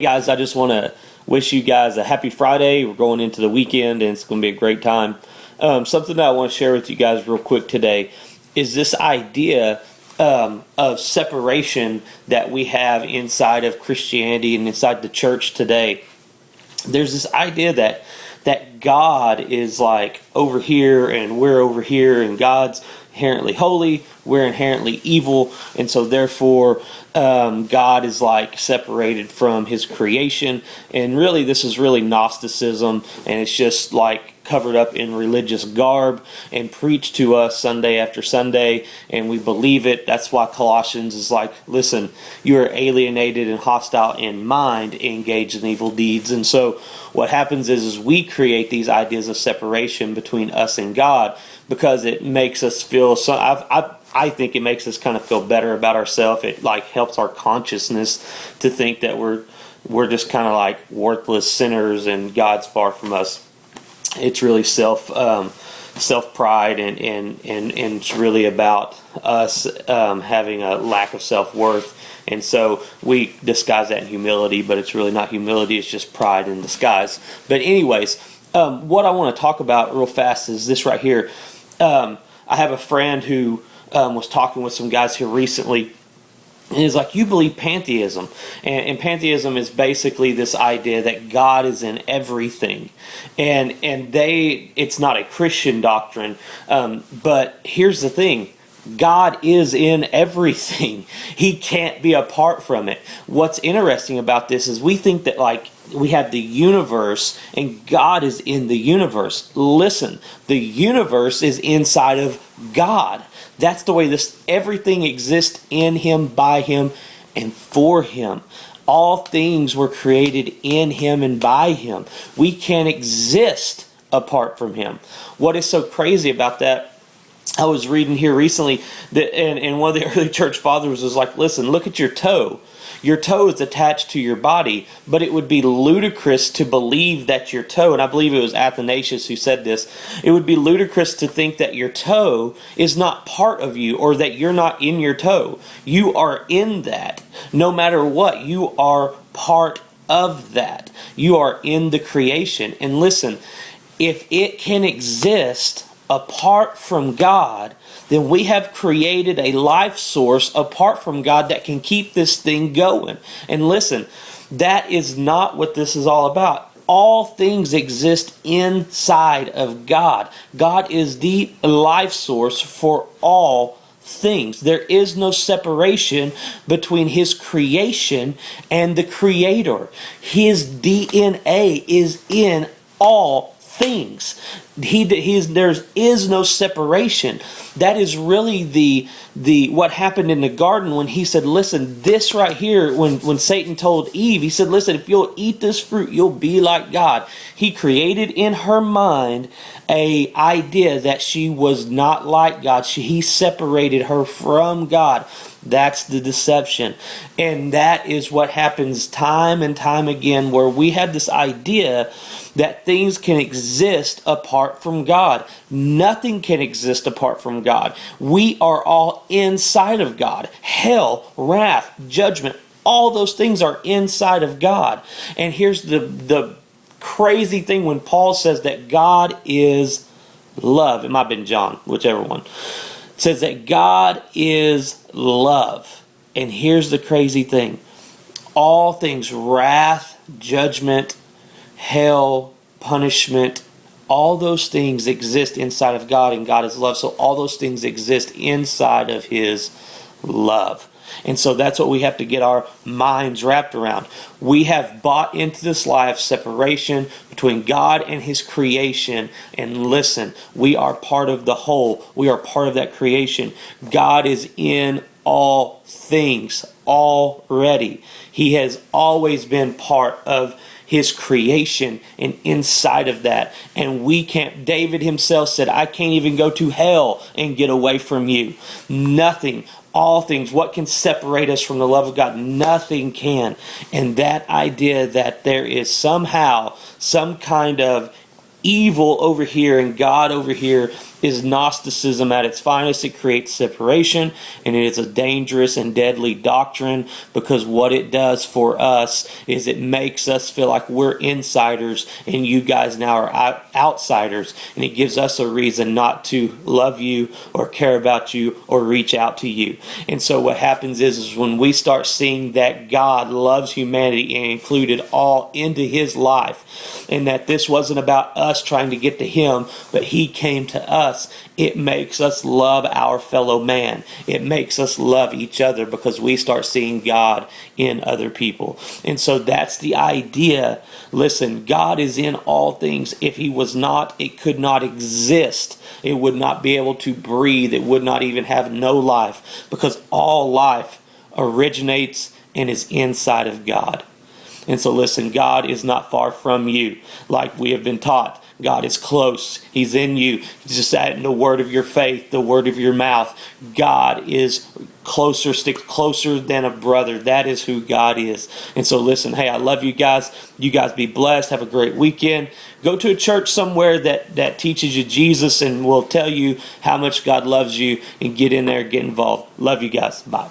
Guys, I just want to wish you guys a happy Friday. We're going into the weekend, and it's going to be a great time. Something that I want to share with you guys real quick today is this idea of separation that we have inside of Christianity and inside the church today. There's this idea that God is like over here and we're over here, and God's inherently holy, we're inherently evil, and so therefore God is like separated from his creation. And really this is really Gnosticism, and it's just like covered up in religious garb and preached to us Sunday after Sunday, and we believe it. That's why Colossians is like, listen, you are alienated and hostile in mind, engaged in evil deeds. And so what happens is we create these ideas of separation between us and God because it makes us feel so. I think it makes us kind of feel better about ourselves. It like helps our consciousness to think that we're just kind of like worthless sinners and God's far from us. It's really self pride and it's really about us having a lack of self-worth. And so we disguise that in humility, but it's really not humility, it's just pride in disguise. But anyways, what I want to talk about real fast is this right here. I have a friend who was talking with some guys here recently, and he's like, you believe pantheism. And pantheism is basically this idea that God is in everything. And it's not a Christian doctrine, but here's the thing. God is in everything. He can't be apart from it. What's interesting about this is we think that like we have the universe and God is in the universe. Listen, the universe is inside of God. That's the way everything exists in him, by him, and for him. All things were created in him and by him. We can't exist apart from him. What is so crazy about that? I was reading here recently that, and one of the early church fathers was like, listen, look at your toe. Your toe is attached to your body, but it would be ludicrous to believe that your toe, and I believe it was Athanasius who said this, it would be ludicrous to think that your toe is not part of you or that you're not in your toe. You are in that. No matter what, you are part of that. You are in the creation. And listen, if it can exist apart from God, then we have created a life source apart from God that can keep this thing going. And listen, that is not what this is all about. All things exist inside of God. God is the life source for all things. There is no separation between his creation and the Creator. His DNA is in all things. There is no separation. That is really the what happened in the garden when he said, listen, this right here, when Satan told Eve, he said, listen, if you'll eat this fruit, you'll be like God. He created in her mind a idea that she was not like God. He separated her from God. That's the deception. And that is what happens time and time again, where we have this idea that things can exist apart from God. Nothing can exist apart from God. We are all inside of God. Hell, wrath, judgment, all those things are inside of God. And here's the crazy thing when Paul says that God is love. It might have been John, whichever one. It says that God is love. And here's the crazy thing. All things, wrath, judgment, hell, punishment, all those things exist inside of God, and God is love. So all those things exist inside of his love. And so that's what we have to get our minds wrapped around. We have bought into this lie of separation between God and his creation. And listen, we are part of the whole. We are part of that creation. God is in all things already. He has always been part of his creation and inside of that. And we can't, David himself said, I can't even go to hell and get away from you. Nothing. All things. What can separate us from the love of God? Nothing can. And that idea that there is somehow some kind of evil over here and God over here is Gnosticism at its finest. It creates separation, and it is a dangerous and deadly doctrine, because what it does for us is it makes us feel like we're insiders and you guys now are outsiders, and it gives us a reason not to love you or care about you or reach out to you. And so what happens is when we start seeing that God loves humanity and included all into his life, and that this wasn't about us trying to get to him, but he came to us, it makes us love our fellow man. It makes us love each other because we start seeing God in other people. And so that's the idea. Listen, God is in all things. If he was not, it could not exist. It would not be able to breathe. It would not even have no life, because all life originates and is inside of God. And so listen, God is not far from you. Like we have been taught, God is close. He's in you. He's just adding the word of your faith, the word of your mouth. God is closer, sticks closer than a brother. That is who God is. And so listen, hey, I love you guys. You guys be blessed. Have a great weekend. Go to a church somewhere that teaches you Jesus and will tell you how much God loves you, and get in there, get involved. Love you guys. Bye.